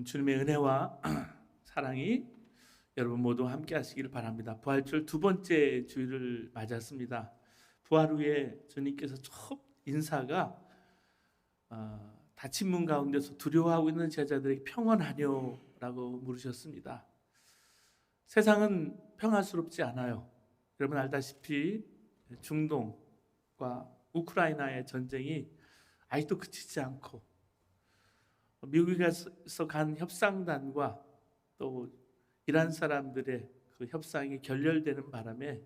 주님의 은혜와 사랑이 여러분 모두 함께 하시기를 바랍니다. 부활절 두 번째 주일을 맞았습니다. 부활 후에 주님께서 첫 인사가 닫힌 문 가운데서 두려워하고 있는 제자들에게 평안하뇨? 라고 물으셨습니다. 세상은 평화스럽지 않아요. 여러분 알다시피 중동과 우크라이나의 전쟁이 아직도 그치지 않고, 미국에서 간 협상단과 또 이란 사람들의 그 협상이 결렬되는 바람에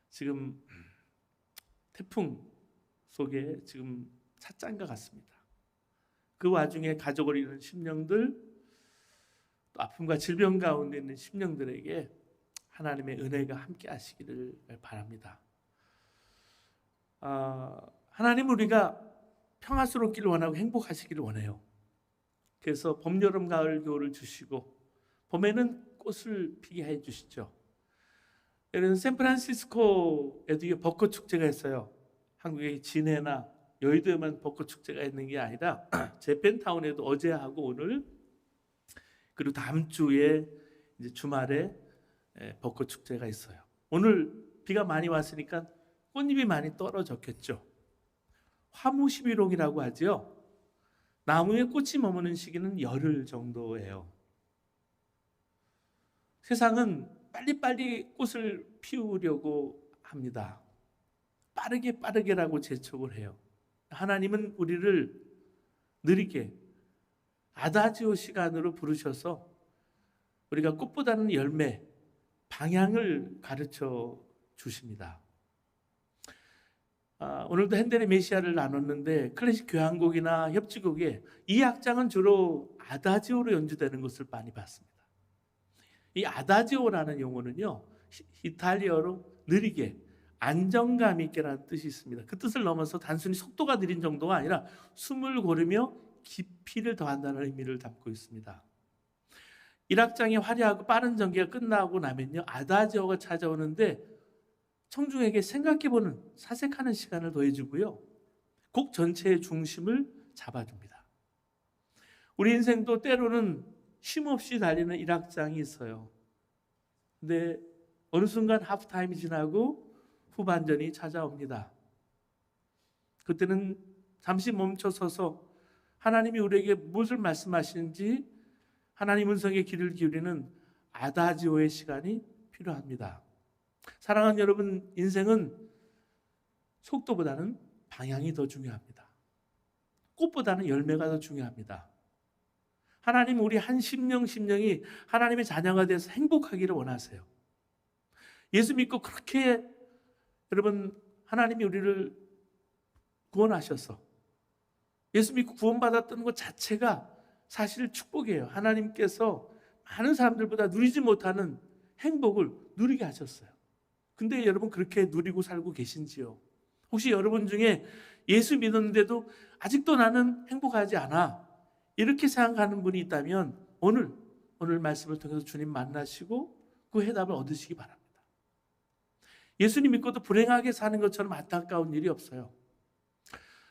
지금 태풍 속에 지금 찻잔과 같습니다. 그 와중에 가족을 잃은 심령들, 또 아픔과 질병 가운데 있는 심령들에게 하나님의 은혜가 함께 하시기를 바랍니다. 하나님, 우리가 평화스럽기를 원하고 행복하시기를 원해요. 그래서 봄, 여름, 가을, 겨울을 주시고 봄에는 꽃을 피게 해주시죠. 여러분, 샌프란시스코에도 벚꽃 축제가 있어요. 한국의 진해나 여의도에만 벚꽃 축제가 있는 게 아니라 재팬타운에도 어제하고 오늘, 그리고 다음 주에 이제 주말에 벚꽃 축제가 있어요. 오늘 비가 많이 왔으니까 꽃잎이 많이 떨어졌겠죠. 화무십일홍이라고 하죠. 나무에 꽃이 머무는 시기는 열흘 정도예요. 세상은 빨리빨리 꽃을 피우려고 합니다. 빠르게라고 재촉을 해요. 하나님은 우리를 느리게 아다지오 시간으로 부르셔서 우리가 꽃보다는 열매, 방향을 가르쳐 주십니다. 오늘도 핸델의 메시아를 나눴는데 클래식 교향곡이나 협주곡에 이 악장은 주로 아다지오로 연주되는 것을 많이 봤습니다. 이 아다지오라는 용어는요, 이탈리아어로 느리게, 안정감 있게라는 뜻이 있습니다. 그 뜻을 넘어서 단순히 속도가 느린 정도가 아니라 숨을 고르며 깊이를 더한다는 의미를 담고 있습니다. 1악장이 화려하고 빠른 전개가 끝나고 나면요, 아다지오가 찾아오는데 청중에게 생각해보는, 사색하는 시간을 더해주고요, 곡 전체의 중심을 잡아줍니다. 우리 인생도 때로는 쉼없이 달리는 1악장이 있어요. 근데 어느 순간 하프타임이 지나고 후반전이 찾아옵니다. 그때는 잠시 멈춰서서 하나님이 우리에게 무엇을 말씀하시는지 하나님 음성에 귀를 기울이는 아다지오의 시간이 필요합니다. 사랑하는 여러분, 인생은 속도보다는 방향이 더 중요합니다. 꽃보다는 열매가 더 중요합니다. 하나님, 우리 한 심령이 하나님의 자녀가 돼서 행복하기를 원하세요. 예수 믿고 그렇게 여러분, 하나님이 우리를 구원하셔서 예수 믿고 구원받았다는 것 자체가 사실 축복이에요. 하나님께서 많은 사람들보다 누리지 못하는 행복을 누리게 하셨어요. 근데 여러분, 그렇게 누리고 살고 계신지요? 혹시 여러분 중에 예수 믿었는데도 아직도 나는 행복하지 않아, 이렇게 생각하는 분이 있다면 오늘 말씀을 통해서 주님 만나시고 그 해답을 얻으시기 바랍니다. 예수님 믿고도 불행하게 사는 것처럼 안타까운 일이 없어요.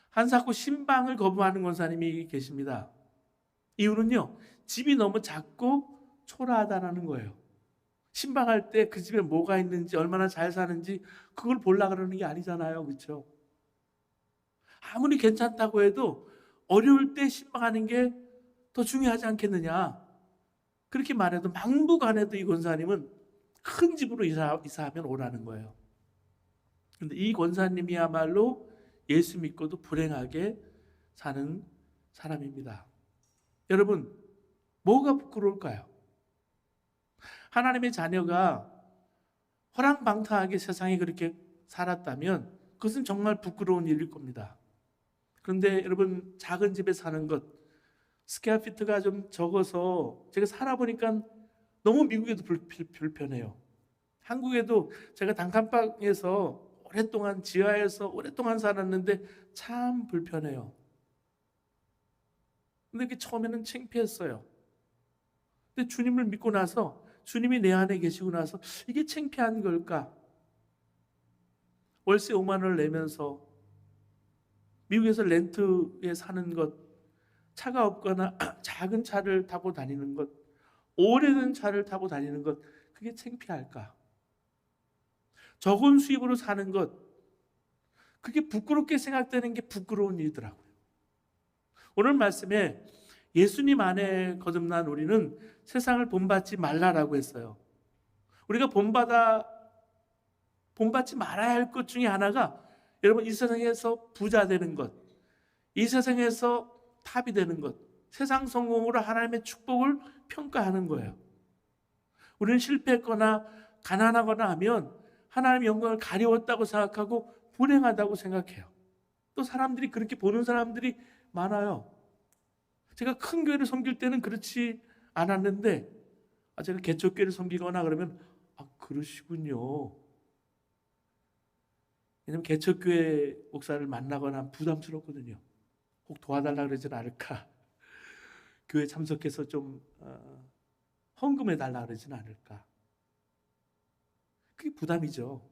한사코 신방을 거부하는 권사님이 계십니다. 이유는요, 집이 너무 작고 초라하다는 거예요. 신방할 때 그 집에 뭐가 있는지, 얼마나 잘 사는지 그걸 보려고 그러는 게 아니잖아요. 그렇죠? 아무리 괜찮다고 해도 어려울 때 신방하는 게 더 중요하지 않겠느냐, 그렇게 말해도 막무가내도 이 권사님은 큰 집으로 이사하면 오라는 거예요. 그런데 이 권사님이야말로 예수 믿고도 불행하게 사는 사람입니다. 여러분, 뭐가 부끄러울까요? 하나님의 자녀가 허랑방탕하게 세상에 그렇게 살았다면 그것은 정말 부끄러운 일일 겁니다. 그런데 여러분, 작은 집에 사는 것, 스퀘어피트가 좀 적어서 제가 살아보니까 너무 미국에도 불편해요. 한국에도 제가 단칸방에서 오랫동안 지하에서 오랫동안 살았는데 참 불편해요. 근데 그게 처음에는 창피했어요. 근데 주님을 믿고 나서, 주님이 내 안에 계시고 나서 이게 창피한 걸까? 월세 5만 원을 내면서 미국에서 렌트에 사는 것 차가 없거나 작은 차를 타고 다니는 것, 오래된 차를 타고 다니는 것, 그게 창피할까? 적은 수입으로 사는 것, 그게 부끄럽게 생각되는 게 부끄러운 일이더라고요. 오늘 말씀에 예수님 안에 거듭난 우리는 세상을 본받지 말라라고 했어요. 우리가 본받지 말아야 할 것 중에 하나가 여러분 이 세상에서 부자 되는 것, 이 세상에서 탑이 되는 것, 세상 성공으로 하나님의 축복을 평가하는 거예요. 우리는 실패했거나 가난하거나 하면 하나님의 영광을 가려웠다고 생각하고 불행하다고 생각해요. 또 사람들이 그렇게 보는 사람들이 많아요. 제가 큰 교회를 섬길 때는 그렇지 않았는데 제가 개척교회를 섬기거나 그러면 그러시군요. 왜냐면 개척교회 목사를 만나거나 부담스럽거든요. 혹 도와달라 그러진 않을까? 교회 참석해서 좀 헌금해달라 그러진 않을까? 그게 부담이죠.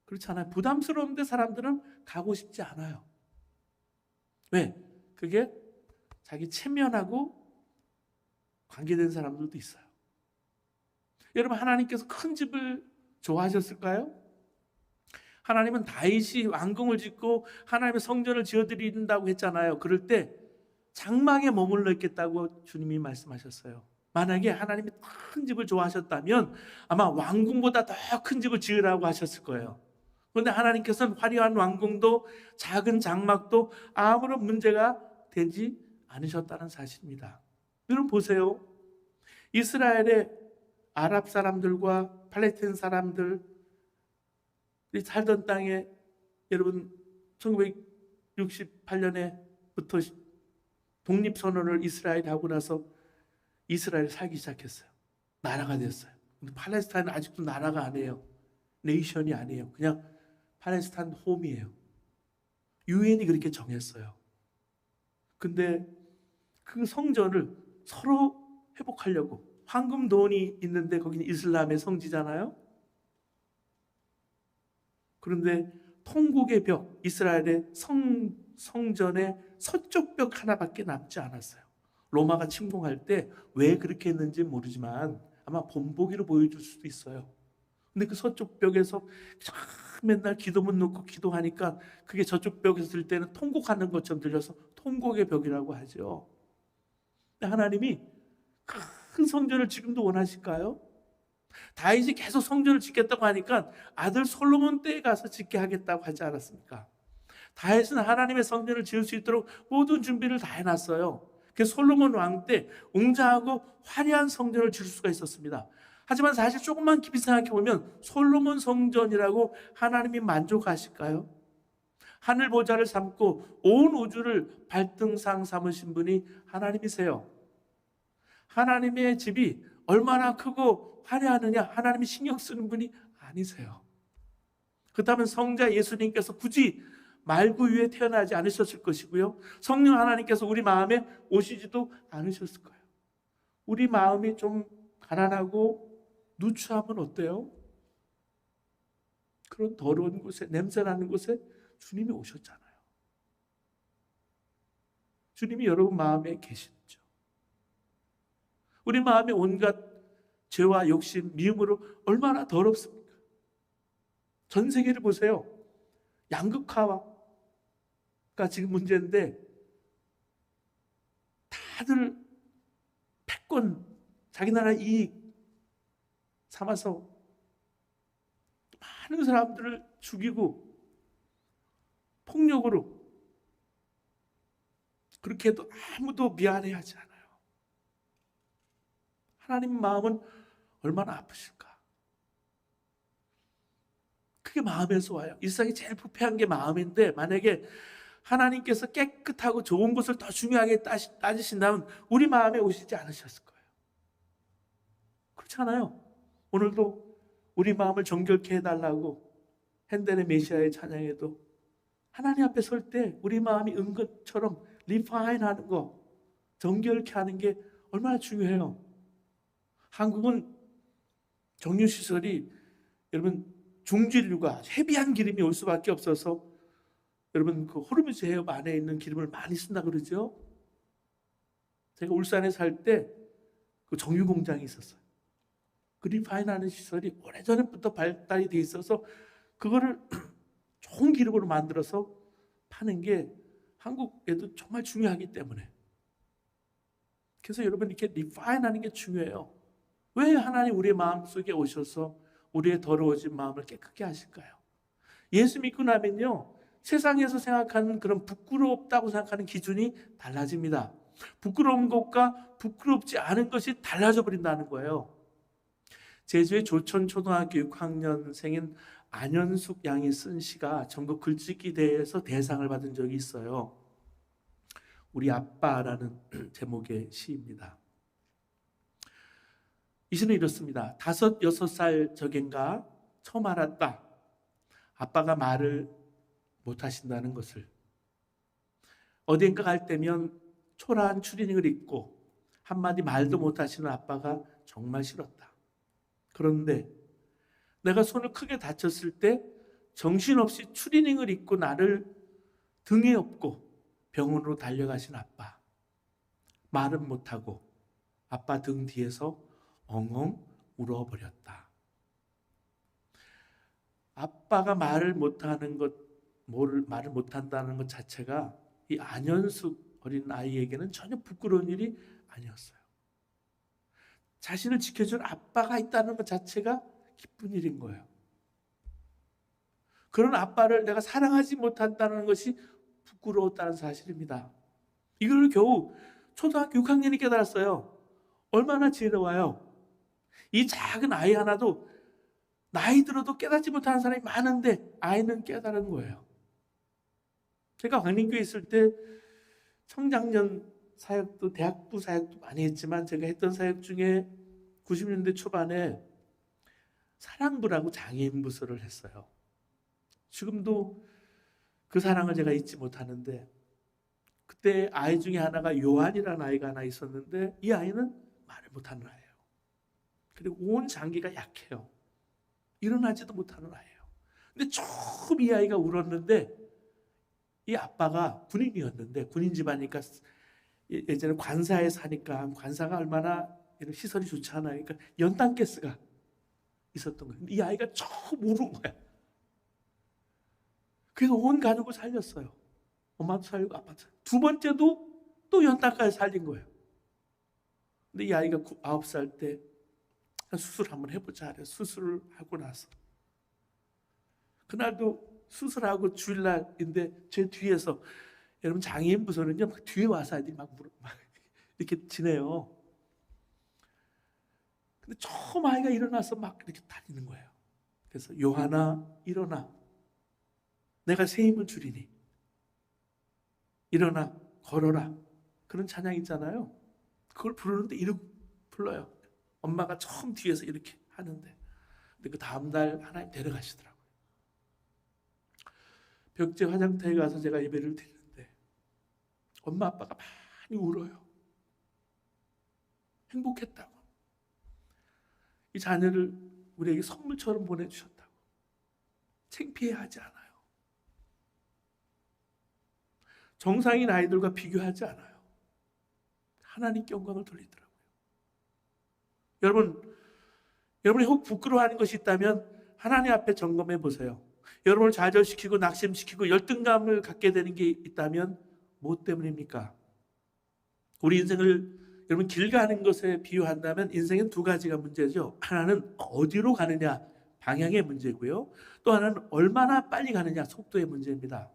그렇지 않아요? 부담스러운데 사람들은 가고 싶지 않아요. 왜? 그게 자기 체면하고 관계된 사람들도 있어요. 여러분 하나님께서 큰 집을 좋아하셨을까요? 하나님은 다윗이 왕궁을 짓고 하나님의 성전을 지어드린다고 했잖아요. 그럴 때 장막에 머물러 있겠다고 주님이 말씀하셨어요. 만약에 하나님이 큰 집을 좋아하셨다면 아마 왕궁보다 더 큰 집을 지으라고 하셨을 거예요. 그런데 하나님께서는 화려한 왕궁도 작은 장막도 아무런 문제가 되지 않으셨다는 사실입니다. 여러분 보세요. 이스라엘의 아랍 사람들과 팔레스타인 사람들이 살던 땅에 여러분 1968년에부터 독립선언을 이스라엘이 하고 나서 이스라엘이 살기 시작했어요. 나라가 됐어요. 근데 팔레스타인은 아직도 나라가 아니에요. 네이션이 아니에요. 그냥 팔레스타인 홈이에요. 유엔이 그렇게 정했어요. 근데 그 성전을 서로 회복하려고 황금돈이 있는데 거기는 이슬람의 성지잖아요. 그런데 통곡의 벽, 이스라엘의 성전의 서쪽 벽 하나밖에 남지 않았어요. 로마가 침공할 때 왜 그렇게 했는지 모르지만 아마 본보기로 보여줄 수도 있어요. 근데 그 서쪽 벽에서 맨날 기도문 놓고 기도하니까 그게 저쪽 벽에서 들 때는 통곡하는 것처럼 들려서 통곡의 벽이라고 하죠. 근데 하나님이 큰 성전을 지금도 원하실까요? 다윗이 계속 성전을 짓겠다고 하니까 아들 솔로몬 때에 가서 짓게 하겠다고 하지 않았습니까? 다윗은 하나님의 성전을 지을 수 있도록 모든 준비를 다 해놨어요. 그래서 솔로몬 왕 때 웅장하고 화려한 성전을 지을 수가 있었습니다. 하지만 사실 조금만 깊이 생각해 보면 솔로몬 성전이라고 하나님이 만족하실까요? 하늘 보좌를 삼고 온 우주를 발등상 삼으신 분이 하나님이세요. 하나님의 집이 얼마나 크고 화려하느냐 하나님이 신경 쓰는 분이 아니세요. 그렇다면 성자 예수님께서 굳이 말구 위에 태어나지 않으셨을 것이고요. 성령 하나님께서 우리 마음에 오시지도 않으셨을 거예요. 우리 마음이 좀 가난하고 누추하면 어때요? 그런 더러운 곳에, 냄새나는 곳에 주님이 오셨잖아요. 주님이 여러분 마음에 계시죠. 우리 마음에 온갖 죄와 욕심, 미움으로 얼마나 더럽습니까? 전 세계를 보세요. 양극화가 지금 문제인데 다들 패권, 자기 나라 이익 삼아서 많은 사람들을 죽이고 폭력으로 그렇게 해도 아무도 미안해하지 않아요. 하나님 마음은 얼마나 아프실까? 그게 마음에서 와요. 이 세상이 제일 부패한 게 마음인데 만약에 하나님께서 깨끗하고 좋은 것을 더 중요하게 따지신다면 우리 마음에 오시지 않으셨을 거예요. 그렇지 않아요? 오늘도 우리 마음을 정결케 해달라고 핸델의 메시아의 찬양에도 하나님 앞에 설 때 우리 마음이 은것처럼 리파인하는 거, 정결케 하는 게 얼마나 중요해요. 한국은 정유시설이 여러분 중진류가 헤비한 기름이 올 수밖에 없어서 여러분 그 호르무즈 해협 안에 있는 기름을 많이 쓴다 그러죠. 제가 울산에 살 때 그 정유 공장이 있었어요. 그 리파인하는 시설이 오래전부터 발달이 돼 있어서 그거를 좋은 기름으로 만들어서 파는 게 한국에도 정말 중요하기 때문에. 그래서 여러분 이렇게 리파인하는 게 중요해요. 왜 하나님 우리의 마음속에 오셔서 우리의 더러워진 마음을 깨끗게 하실까요? 예수 믿고 나면요, 세상에서 생각하는 그런 부끄럽다고 생각하는 기준이 달라집니다. 부끄러운 것과 부끄럽지 않은 것이 달라져 버린다는 거예요. 제주의 조천 초등학교 6학년생인 안현숙 양이 쓴 시가 전국 글짓기 대회에서 대상을 받은 적이 있어요. 우리 아빠라는 제목의 시입니다. 이 시는 이렇습니다. 5, 6살 적인가 처음 알았다. 아빠가 말을 못하신다는 것을. 어딘가 갈 때면 초라한 추리닝을 입고 한마디 말도 못하시는 아빠가 정말 싫었다. 그런데 내가 손을 크게 다쳤을 때 정신없이 추리닝을 입고 나를 등에 업고 병원으로 달려가신 아빠. 말은 못하고 아빠 등 뒤에서 엉엉 울어버렸다. 아빠가 말을 못하는 것, 말을 못한다는 것 자체가 이 안현숙 어린 아이에게는 전혀 부끄러운 일이 아니었어요. 자신을 지켜줄 아빠가 있다는 것 자체가 기쁜 일인 거예요. 그런 아빠를 내가 사랑하지 못한다는 것이 부끄러웠다는 사실입니다. 이걸 겨우 초등학교 6학년이 깨달았어요. 얼마나 지혜로워요. 이 작은 아이 하나도 나이 들어도 깨닫지 못하는 사람이 많은데 아이는 깨달은 거예요. 제가 광림교회 있을 때 청장년 사역도 대학부 사역도 많이 했지만 제가 했던 사역 중에 90년대 초반에 사랑부라고 장애인 부서를 했어요. 지금도 그 사랑을 제가 잊지 못하는데 그때 아이 중에 하나가 요한이라는 아이가 하나 있었는데 이 아이는 말을 못하는 아이예요. 그리고 온 장기가 약해요. 일어나지도 못하는 아이예요. 근데 처음 이 아이가 울었는데 이 아빠가 군인이었는데 군인 집안이니까 예전에 관사에 사니까 관사가 얼마나 이런 시설이 좋지 않아요. 그러니까 연탄 가스가 있었던 거예요. 이 아이가 처음 울은 거야. 그래서 온 가족을 살렸어요. 엄마도 살리고 아빠도 살리고. 두 번째도 또 연탄가스 살린 거예요. 근데 이 아이가 9살 때 수술 한번 해보자. 수술을 하고 나서 그날도 수술하고 주일날인데 제 뒤에서 여러분 장애인 부서는요 막 뒤에 와서 아이들이 막 이렇게 지내요. 근데 처음 아이가 일어나서 막 이렇게 다니는 거예요. 그래서 요한아 일어나 내가 새 힘을 주리니 일어나 걸어라 그런 찬양 있잖아요. 그걸 부르는데 이렇게 불러요. 엄마가 처음 뒤에서 이렇게 하는데 근데 그 다음날 하나님 데려가시더라고요. 벽제 화장터에 가서 제가 예배를 드리는데 엄마 아빠가 많이 울어요. 행복했다고. 이 자녀를 우리에게 선물처럼 보내주셨다고. 창피해하지 않아요. 정상인 아이들과 비교하지 않아요. 하나님께 영광을 돌리더라고요. 여러분이 혹 부끄러워하는 것이 있다면 하나님 앞에 점검해 보세요. 여러분을 좌절시키고 낙심시키고 열등감을 갖게 되는 게 있다면 무엇 때문입니까? 우리 인생을 여러분 길 가는 것에 비유한다면 인생은 두 가지가 문제죠. 하나는 어디로 가느냐 방향의 문제고요. 또 하나는 얼마나 빨리 가느냐 속도의 문제입니다.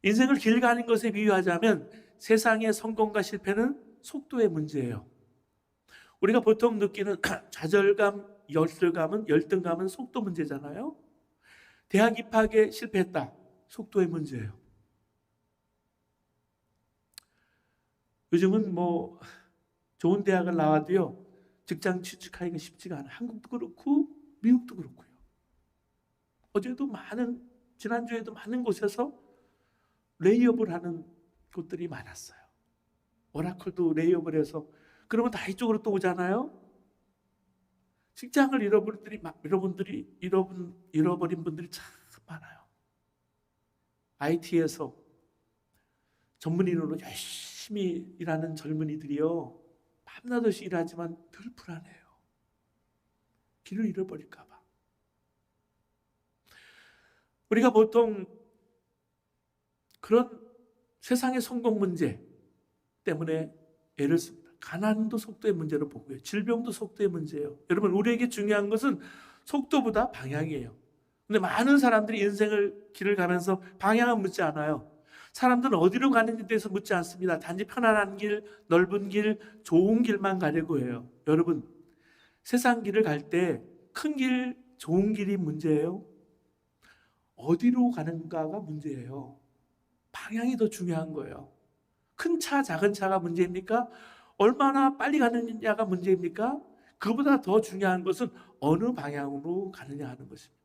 인생을 길 가는 것에 비유하자면 세상의 성공과 실패는 속도의 문제예요. 우리가 보통 느끼는 좌절감, 열등감은 속도 문제잖아요. 대학 입학에 실패했다. 속도의 문제예요. 요즘은 뭐 좋은 대학을 나와도요. 직장 취직하기가 쉽지가 않아요. 한국도 그렇고 미국도 그렇고요. 지난주에도 많은 곳에서 레이업을 하는 곳들이 많았어요. 오라클도 레이업을 해서 그러면 다 이쪽으로 또 오잖아요. 직장을 잃어버린 분들이 참 많아요. IT에서 전문인으로 열심히 열심히 일하는 젊은이들이요, 밤낮없이 일하지만 늘 불안해요. 길을 잃어버릴까 봐. 우리가 보통 그런 세상의 성공 문제 때문에 애를 씁니다. 가난도 속도의 문제로 보고요. 질병도 속도의 문제예요. 여러분, 우리에게 중요한 것은 속도보다 방향이에요. 근데 많은 사람들이 인생을 길을 가면서 방향은 묻지 않아요. 사람들은 어디로 가는지에 대해서 묻지 않습니다. 단지 편안한 길, 넓은 길, 좋은 길만 가려고 해요. 여러분, 세상 길을 갈 때 큰 길, 좋은 길이 문제예요? 어디로 가는가가 문제예요. 방향이 더 중요한 거예요. 큰 차, 작은 차가 문제입니까? 얼마나 빨리 가느냐가 문제입니까? 그보다 더 중요한 것은 어느 방향으로 가느냐 하는 것입니다.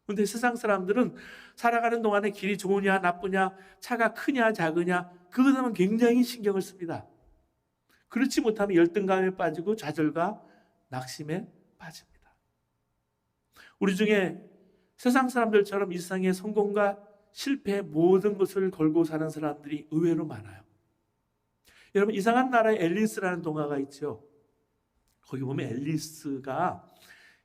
그런데 세상 사람들은 살아가는 동안에 길이 좋으냐 나쁘냐, 차가 크냐 작으냐, 그것에만 굉장히 신경을 씁니다. 그렇지 못하면 열등감에 빠지고 좌절과 낙심에 빠집니다. 우리 중에 세상 사람들처럼 이 세상의 성공과 실패 모든 것을 걸고 사는 사람들이 의외로 많아요. 여러분, 이상한 나라에 앨리스라는 동화가 있죠. 거기 보면 앨리스가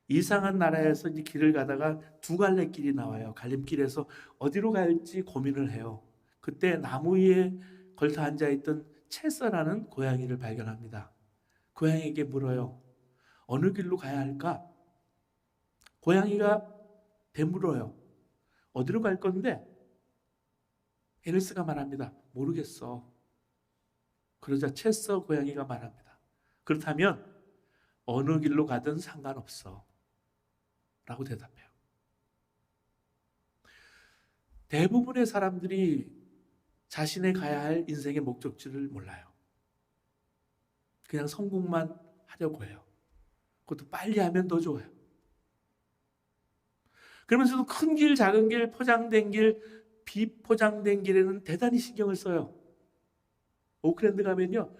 이상한 나라에서 이제 길을 가다가 두 갈래 길이 나와요. 갈림길에서 어디로 갈지 고민을 해요. 그때 나무 위에 걸터 앉아있던 채서라는 고양이를 발견합니다. 고양이에게 물어요. 어느 길로 가야 할까? 고양이가 되물어요. 어디로 갈 건데? 앨리스가 말합니다. 모르겠어. 그러자 채서 고양이가 말합니다. 그렇다면 어느 길로 가든 상관없어 라고 대답해요. 대부분의 사람들이 자신의 가야 할 인생의 목적지를 몰라요. 그냥 성공만 하려고 해요. 그것도 빨리 하면 더 좋아요. 그러면서도 큰 길, 작은 길, 포장된 길, 비포장된 길에는 대단히 신경을 써요. 오클랜드 가면요,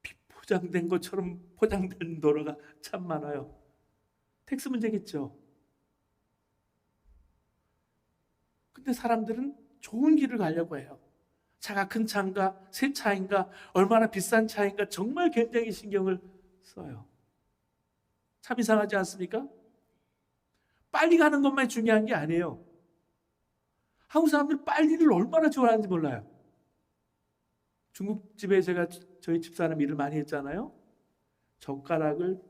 비포장된 것처럼 포장된 도로가 참 많아요. 텍스 문제겠죠. 근데 사람들은 좋은 길을 가려고 해요. 차가 큰 차인가, 새 차인가, 얼마나 비싼 차인가 정말 굉장히 신경을 써요. 참 이상하지 않습니까? 빨리 가는 것만 중요한 게 아니에요. 한국 사람들이 빨리를 얼마나 좋아하는지 몰라요. 중국집에 제가 저희 집사람 일을 많이 했잖아요. 젓가락을,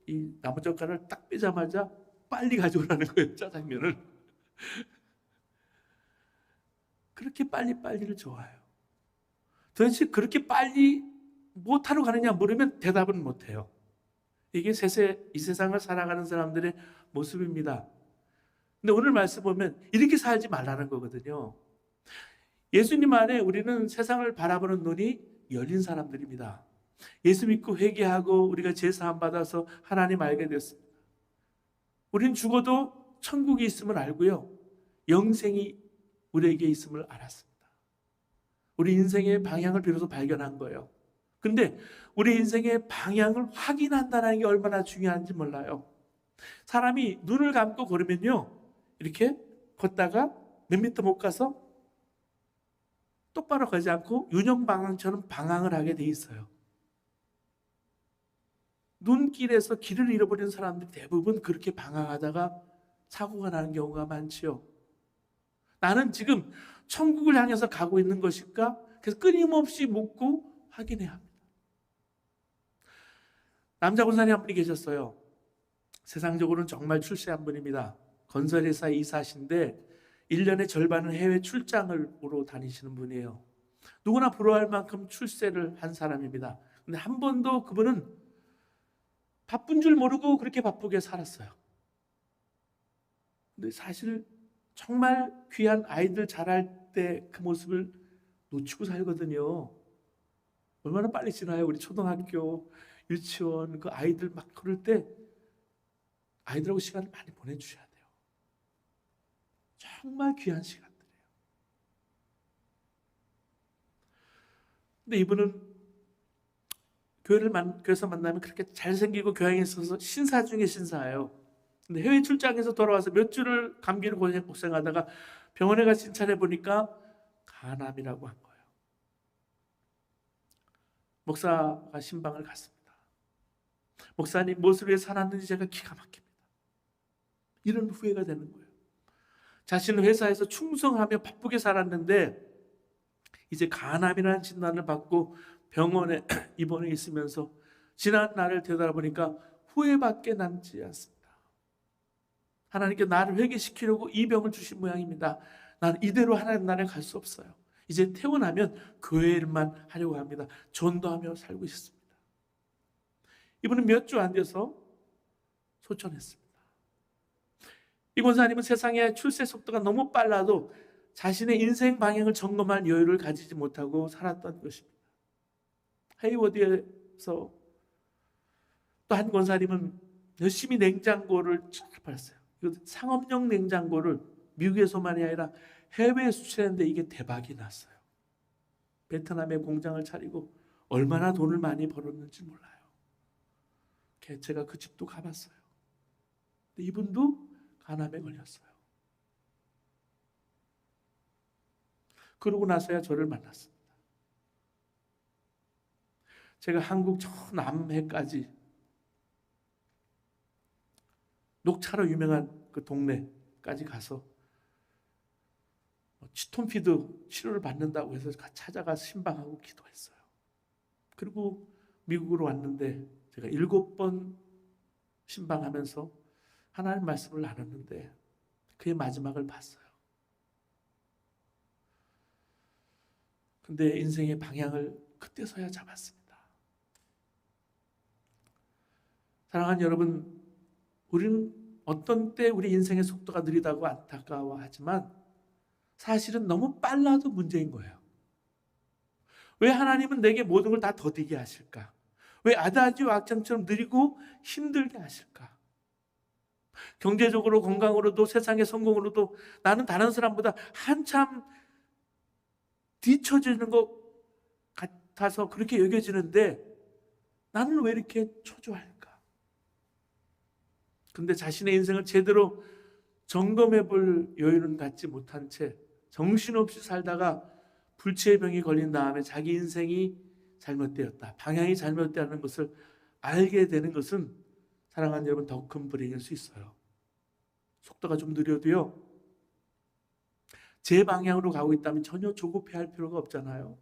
이 나무 젓가락을 딱 빼자마자 빨리 가져오라는 거예요, 짜장면을. 그렇게 빨리를 좋아해요. 도대체 그렇게 빨리 못하러 가느냐 물으면 대답은 못해요. 이게 이 세상을 살아가는 사람들의 모습입니다. 근데 오늘 말씀 보면 이렇게 살지 말라는 거거든요. 예수님 안에 우리는 세상을 바라보는 눈이 열린 사람들입니다. 예수 믿고 회개하고 우리가 제사함 받아서 하나님 알게 됐습니다. 우리는 죽어도 천국이 있음을 알고요, 영생이 우리에게 있음을 알았습니다. 우리 인생의 방향을 비로소 발견한 거예요. 근데 우리 인생의 방향을 확인한다는 게 얼마나 중요한지 몰라요. 사람이 눈을 감고 걸으면요, 이렇게 걷다가 몇 미터 못 가서 똑바로 가지 않고 윤형방황처럼 방황을 하게 돼 있어요. 눈길에서 길을 잃어버린 사람들이 대부분 그렇게 방황하다가 사고가 나는 경우가 많지요. 나는 지금 천국을 향해서 가고 있는 것일까? 그래서 끊임없이 묻고 확인해야 합니다. 남자 권사님 한 분이 계셨어요. 세상적으로는 정말 출세한 분입니다. 건설회사 이사신데 1년의 절반은 해외 출장으로 다니시는 분이에요. 누구나 부러워할 만큼 출세를 한 사람입니다. 근데 한 번도 그분은 바쁜 줄 모르고 그렇게 바쁘게 살았어요. 근데 사실 정말 귀한 아이들 자랄 때 그 모습을 놓치고 살거든요. 얼마나 빨리 지나요. 우리 초등학교, 유치원 그 아이들 막 그럴 때 아이들하고 시간을 많이 보내주셔야 돼요. 정말 귀한 시간들이에요. 근데 이분은 교회에서 만나면 그렇게 잘생기고 교양이 있어서 신사 중에 신사예요. 근데 해외 출장에서 돌아와서 몇 주를 감기로 고생하다가 병원에 가서 진찰해 보니까 간암이라고 한 거예요. 목사가 신방을 갔습니다. 목사님 무엇을 위해 살았는지 제가 기가 막힙니다. 이런 후회가 되는 거예요. 자신은 회사에서 충성하며 바쁘게 살았는데 이제 간암이라는 진단을 받고 병원에 입원해 있으면서 지난 날을 되돌아보니까 후회밖에 남지 않습니다. 하나님께 나를 회개시키려고 이 병을 주신 모양입니다. 나는 이대로 하나님 나라에 갈 수 없어요. 이제 퇴원하면 교회를만 하려고 합니다. 전도하며 살고 있습니다. 이분은 몇 주 안 돼서 소천했습니다. 이 권사님은 세상의 출세 속도가 너무 빨라도 자신의 인생 방향을 점검할 여유를 가지지 못하고 살았던 것입니다. 헤이워드에서 또 한 권사님은 열심히 냉장고를 잘 팔았어요. 상업용 냉장고를 미국에서만이 아니라 해외에 수출했는데 이게 대박이 났어요. 베트남에 공장을 차리고 얼마나 돈을 많이 벌었는지 몰라요. 제가 그 집도 가봤어요. 근데 이분도 간암에 걸렸어요. 그러고 나서야 저를 만났습니다. 제가 한국 저 남해까지 녹차로 유명한 그 동네까지 가서 치톤피드 치료를 받는다고 해서 찾아가서 신방하고 기도했어요. 그리고 미국으로 왔는데 제가 7번 신방하면서 하나님 말씀을 나눴는데 그의 마지막을 봤어요. 근데 인생의 방향을 그때서야 잡았습니다. 사랑하는 여러분, 우리는 어떤 때 우리 인생의 속도가 느리다고 안타까워하지만 사실은 너무 빨라도 문제인 거예요. 왜 하나님은 내게 모든 걸 다 더디게 하실까? 왜 아다지오 악장처럼 느리고 힘들게 하실까? 경제적으로 건강으로도 세상의 성공으로도 나는 다른 사람보다 한참 뒤처지는 것 같아서 그렇게 여겨지는데 나는 왜 이렇게 초조할까? 근데 자신의 인생을 제대로 점검해 볼 여유는 갖지 못한 채 정신없이 살다가 불치의 병이 걸린 다음에 자기 인생이 잘못되었다, 방향이 잘못되었다는 것을 알게 되는 것은 사랑하는 여러분 더 큰 불행일 수 있어요. 속도가 좀 느려도요, 제 방향으로 가고 있다면 전혀 조급해할 필요가 없잖아요.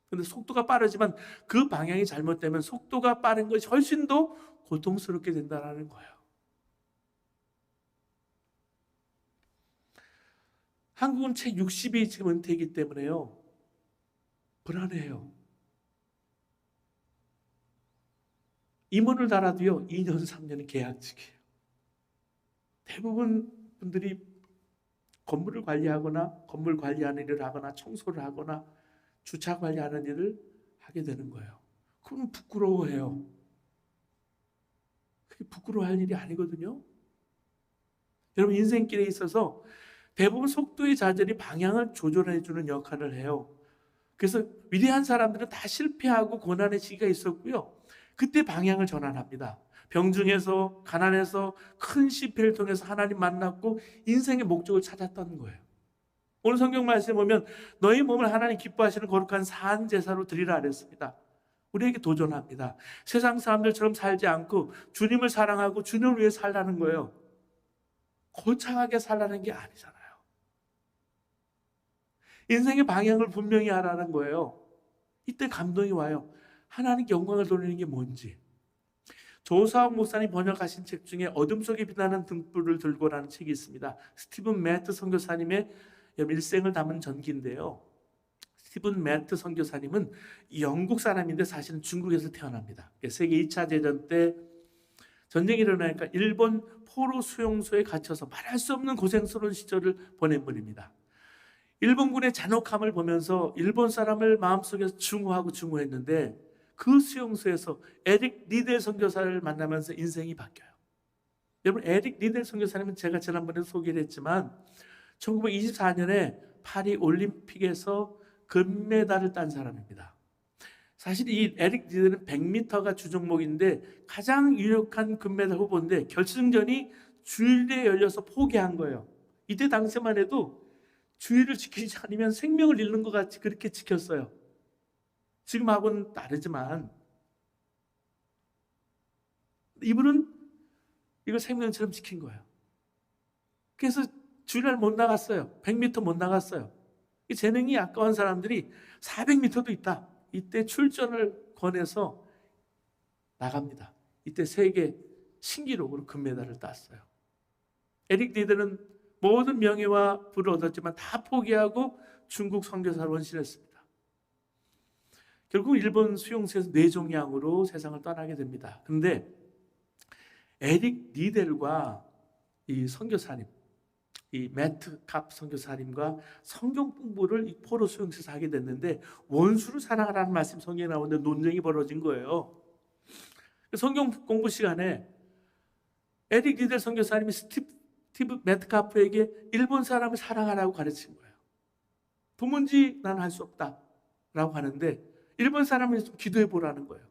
근데 속도가 빠르지만 그 방향이 잘못되면 속도가 빠른 것이 훨씬 더 고통스럽게 된다는 거예요. 한국은 채 60이 지금 은퇴이기 때문에요, 불안해요. 임원을 달아도요 2년 3년은 계약직이에요. 대부분 분들이 건물을 관리하거나 건물 관리하는 일을 하거나 청소를 하거나 주차 관리하는 일을 하게 되는 거예요. 그럼 부끄러워해요. 그게 부끄러워할 일이 아니거든요. 여러분, 인생길에 있어서 대부분 속도의 좌절이 방향을 조절해주는 역할을 해요. 그래서 위대한 사람들은 다 실패하고 고난의 시기가 있었고요, 그때 방향을 전환합니다. 병중에서, 가난해서 큰 실패를 통해서 하나님 만났고 인생의 목적을 찾았다는 거예요. 오늘 성경 말씀에 보면 너희 몸을 하나님 기뻐하시는 거룩한 산 제사로 드리라 그랬습니다. 우리에게 도전합니다. 세상 사람들처럼 살지 않고 주님을 사랑하고 주님을 위해 살라는 거예요. 거창하게 살라는 게 아니잖아요. 인생의 방향을 분명히 하라는 거예요. 이때 감동이 와요. 하나님께 영광을 돌리는 게 뭔지. 조사옥 목사님 번역하신 책 중에 어둠 속에 빛나는 등불을 들고라는 책이 있습니다. 스티븐 매트 선교사님의 일생을 담은 전기인데요, 스티븐 매트 선교사님은 영국 사람인데 사실은 중국에서 태어납니다. 세계 2차 대전 때 전쟁이 일어나니까 일본 포로 수용소에 갇혀서 말할 수 없는 고생스러운 시절을 보낸 분입니다. 일본군의 잔혹함을 보면서 일본 사람을 마음속에서 증오했는데 그 수용소에서 에릭 리델 선교사를 만나면서 인생이 바뀌어요. 여러분, 에릭 리델 선교사님은 제가 지난번에 소개를 했지만 1924년에 파리 올림픽에서 금메달을 딴 사람입니다. 사실 이 에릭 리델은 100m가 주종목인데 가장 유력한 금메달 후보인데 결승전이 주일에 열려서 포기한 거예요. 이때 당시만 해도 주일을 지키지 않으면 생명을 잃는 것 같이 그렇게 지켰어요. 지금하고는 다르지만 이분은 이걸 생명처럼 지킨 거예요. 그래서 주일날 못 나갔어요. 100m 못 나갔어요. 이 재능이 아까운 사람들이 400m도 있다. 이때 출전을 권해서 나갑니다. 이때 세계 신기록으로 금메달을 땄어요. 에릭 리더는 모든 명예와 부를 얻었지만 다 포기하고 중국 선교사로 헌신했습니다. 결국 일본 수용소에서 뇌종양으로 세상을 떠나게 됩니다. 그런데 에릭 리델과 이 선교사님, 이 매트 갑 선교사님과 성경 공부를 이 포로 수용소에서 하게 됐는데 원수를 사랑하라는 말씀 성경에 나오는데 논쟁이 벌어진 거예요. 성경 공부 시간에 에릭 리델 선교사님이 스티브 매트카프에게 일본 사람을 사랑하라고 가르친 거예요. 도문지 나는 할 수 없다 라고 하는데 일본 사람을 좀 기도해 보라는 거예요.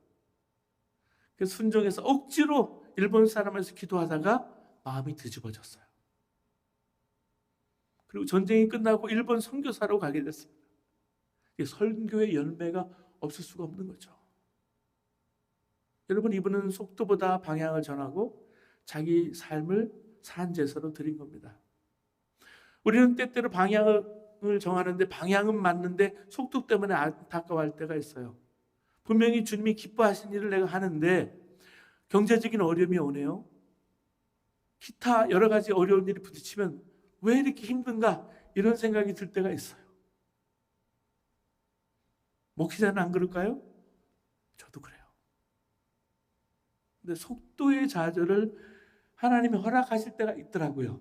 그래서 순종해서 억지로 일본 사람에서 기도하다가 마음이 뒤집어졌어요. 그리고 전쟁이 끝나고 일본 선교사로 가게 됐습니다. 선교의 열매가 없을 수가 없는 거죠. 여러분, 이분은 속도보다 방향을 전하고 자기 삶을 산제사로 드린 겁니다. 우리는 때때로 방향을 정하는데 방향은 맞는데 속도 때문에 안타까워할 때가 있어요. 분명히 주님이 기뻐하신 일을 내가 하는데 경제적인 어려움이 오네요. 기타 여러 가지 어려운 일이 부딪히면 왜 이렇게 힘든가 이런 생각이 들 때가 있어요. 목회자는 안 그럴까요? 저도 그래요. 근데 속도의 좌절을 하나님이 허락하실 때가 있더라고요.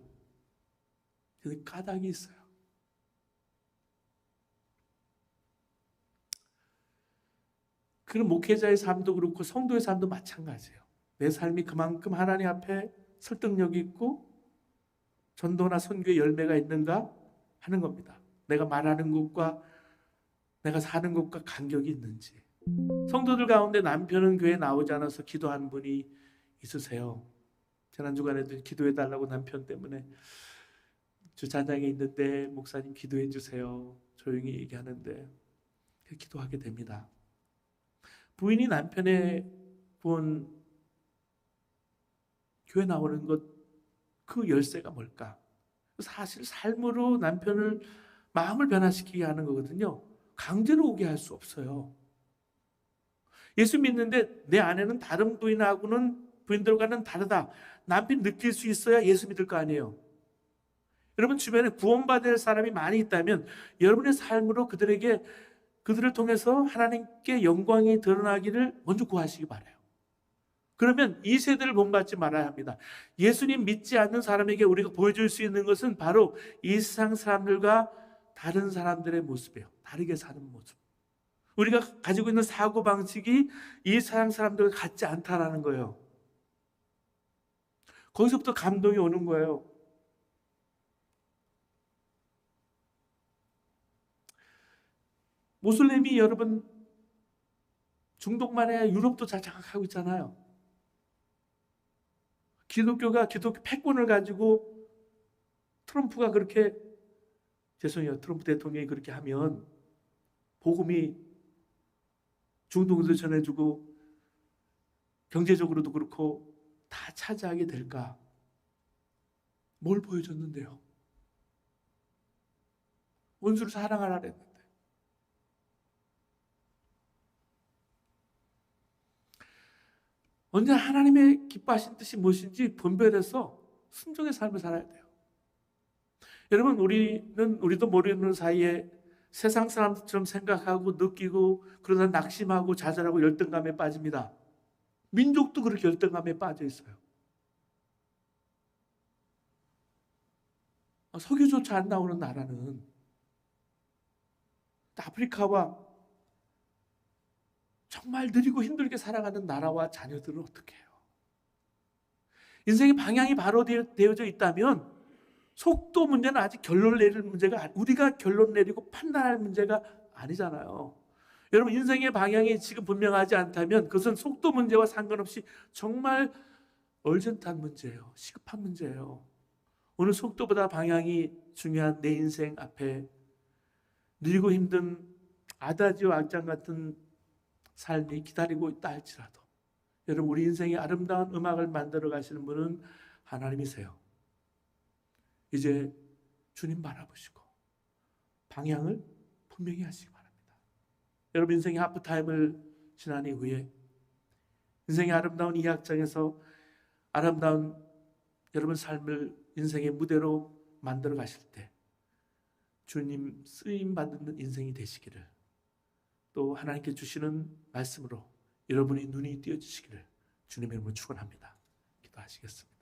근데 까닭이 있어요. 그런 목회자의 삶도 그렇고 성도의 삶도 마찬가지예요. 내 삶이 그만큼 하나님 앞에 설득력이 있고 전도나 선교의 열매가 있는가 하는 겁니다. 내가 말하는 것과 내가 사는 것과 간격이 있는지. 성도들 가운데 남편은 교회에 나오지 않아서 기도한 분이 있으세요? 지난 주간에도 기도해 달라고 남편 때문에 주차장에 있는데 목사님 기도해 주세요. 조용히 얘기하는데 기도하게 됩니다. 부인이 남편의 본 교회 나오는 것, 그 열쇠가 뭘까? 사실 삶으로 남편을 마음을 변화시키게 하는 거거든요. 강제로 오게 할 수 없어요. 예수 믿는데 내 아내는 다른 부인들과는 다르다. 남편 느낄 수 있어야 예수 믿을 거 아니에요. 여러분 주변에 구원받을 사람이 많이 있다면 여러분의 삶으로 그들을 통해서 하나님께 영광이 드러나기를 먼저 구하시기 바라요. 그러면 이 세대를 본받지 말아야 합니다. 예수님 믿지 않는 사람에게 우리가 보여줄 수 있는 것은 바로 이 세상 사람들과 다른 사람들의 모습이에요. 다르게 사는 모습. 우리가 가지고 있는 사고방식이 이 세상 사람들과 같지 않다라는 거예요. 거기서부터 감동이 오는 거예요. 모슬렘이 여러분 중동만 해야 유럽도 잘 장악하고 있잖아요. 기독교 패권을 가지고 트럼프가 그렇게 트럼프 대통령이 그렇게 하면 복음이 중동에서 전해주고 경제적으로도 그렇고 다 차지하게 될까? 뭘 보여줬는데요? 원수를 사랑하라 그랬는데. 언제나 하나님의 기뻐하신 뜻이 무엇인지 분별해서 순종의 삶을 살아야 돼요. 여러분, 우리도 모르는 사이에 세상 사람들처럼 생각하고 느끼고 그러다 낙심하고 좌절하고 열등감에 빠집니다. 민족도 그렇게 열등감에 빠져 있어요. 석유조차 안 나오는 나라는 아프리카와 정말 느리고 힘들게 살아가는 나라와 자녀들은 어떻게 해요? 인생의 방향이 바로 되어져 있다면 속도 문제는 아직 결론 내릴 문제가 우리가 결론 내리고 판단할 문제가 아니잖아요. 여러분 인생의 방향이 지금 분명하지 않다면 그것은 속도 문제와 상관없이 정말 얼전한 문제예요. 시급한 문제예요. 오늘 속도보다 방향이 중요한 내 인생 앞에 느리고 힘든 아다지오 악장 같은 삶이 기다리고 있다 할지라도 여러분 우리 인생의 아름다운 음악을 만들어 가시는 분은 하나님이세요. 이제 주님 바라보시고 방향을 분명히 하시기 바랍니다. 여러분 인생의 하프타임을 지난 이후에 인생의 아름다운 이 악장에서 아름다운 여러분 삶을 인생의 무대로 만들어 가실 때 주님 쓰임 받는 인생이 되시기를, 또 하나님께 주시는 말씀으로 여러분의 눈이 띄어지시기를 주님의 이름으로 축원합니다. 기도하시겠습니다.